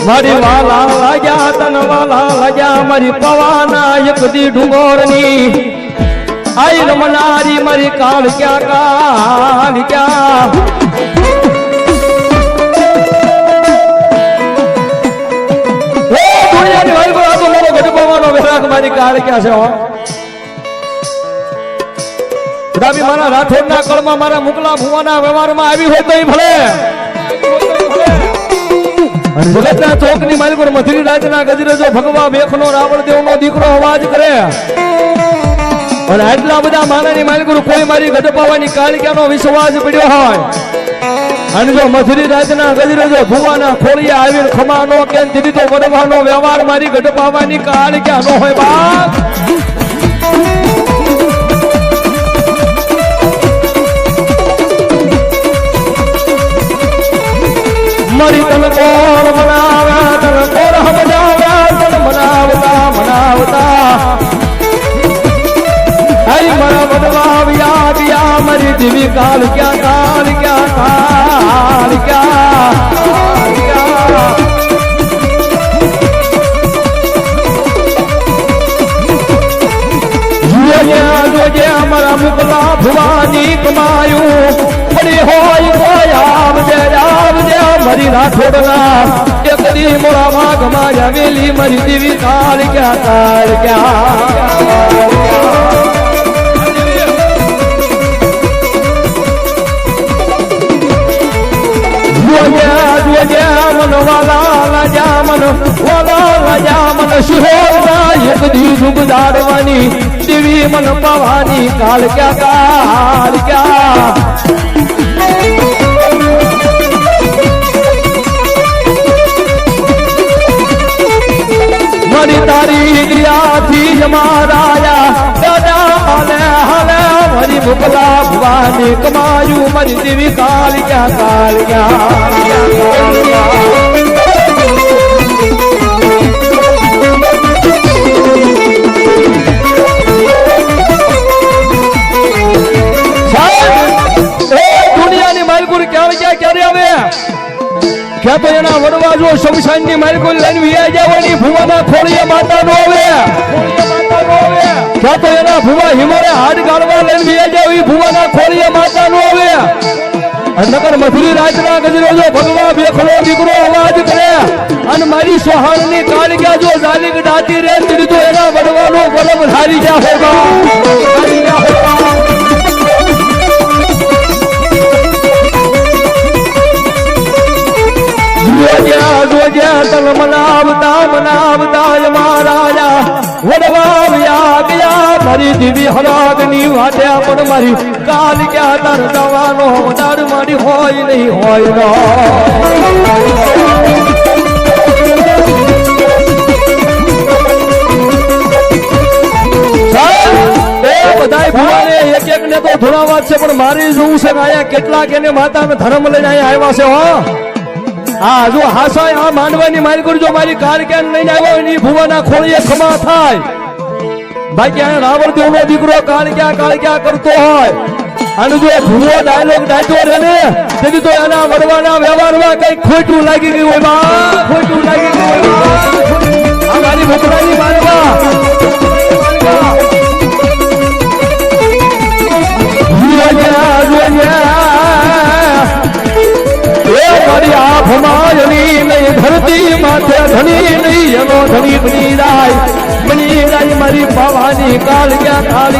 મારી વાલા લાગ્યા તન વાલા લાગ્યા મારી પવાના એક દી ડુંગોરની આઈ રમનારી મારી કાળ ક્યાં મારી કાળ ક્યાં છે હો કદાપી મારા રાઠોડના કળમાં મારા મુકલા ભુવાના વ્યવહારમાં આવી હોય તો ભલે જગતના ચોકની માલિકો મથુરી રાજના ગજરેજો ભગવા બેખનો રાવણ દેવનો દીકરો અવાજ કરે અને આટલા બધા માનાની માલિકો કોઈ મારી ગઢપાવાની કાળિકાનો વિશ્વાસ પડ્યો હોય અને જો મથુરી રાજના ગજરેજો ભુવાના ખોળિયા આવીને ખમાનો કે દીદી તો વડવાનો વ્યવહાર મારી ગઢપાવાની કાળિકા નો હોય બાપ મારી તન કોણ મનાવ્યા તન કોણ સમજાવ્યા તન મનાવતા હરી મારા વડવા વ્યા મારી દેવી કાળ ક્યાં જોજે અમારા મુકલા ભુવાની કમાયું પડી હોય કોઈ આવજે મારી રાઠોડના એક દી મોરા ભાગમાં આવેલી મારી દેવી કાળ મન વાલા મન શિહોરના એક દી ડૂબ દાડવાની દેવી મન પવાની કાળ ક્યાં મારી તારી ક્રિયાથી જમારાયા દાદા હાલે મારી મુકલા ભવાની કમાયું મારી દેવી કાળ દુનિયાની માલકુર ક્યારે આવે ક્યાં તો એના વડવા જો શમશાનની માલિકો લઈને વિયા જવાની ભુવાના ખોળીએ માતા નો આવે ક્યાં તો એના ભુવા હિમારે હાડ ગાળવા લઈને વિયા જાય ભુવાના ખોળીએ માતા નો આવે નકર મથુરી રાજના ગજરેજો ભગવા બેખલો દીકરો અવાજ કરે અને મારી સોહાણની કાળિકા જો જાલિક દાતી રે તો એના વડવાનો ગલમ ધારી જાય તન મનાવતા મહારાજા વડવા ગયા મારી દેવી હરાગની વાટ્યા પણ મારી કાલ ક્યાં તાર જવાનો દાડ મારી હોય નહીં હોય બધા ભુવાને એક ને તો ધોળાવા છે પણ મારી જોવું છે આયા કેટલાક એને માતાને ધર્મ લઈને અહીંયા આવ્યા છે હો હા જો હાસાય આ માંડવાની મારી કરજો મારી કાર ક્યાં લઈને આવ્યો એની ભુવાના ખોળીએ ખમા થાય બાકી આ રાવણ દેવનો દીકરો કાળ ક્યાં કરતો હોય અને જો ભૂવો ડાયલોગ ડાયતો રહે ને તેથી તો એના વડવાના વ્યવહારમાં કઈ ખોટું લાગી ગયું હોય આ મારી ભૂકડાની મારવા મારી આંખમાં ધરતી માથે ધણી નહીં એનો ધણી બની જાય મારી ભવાની કાળ ક્યાં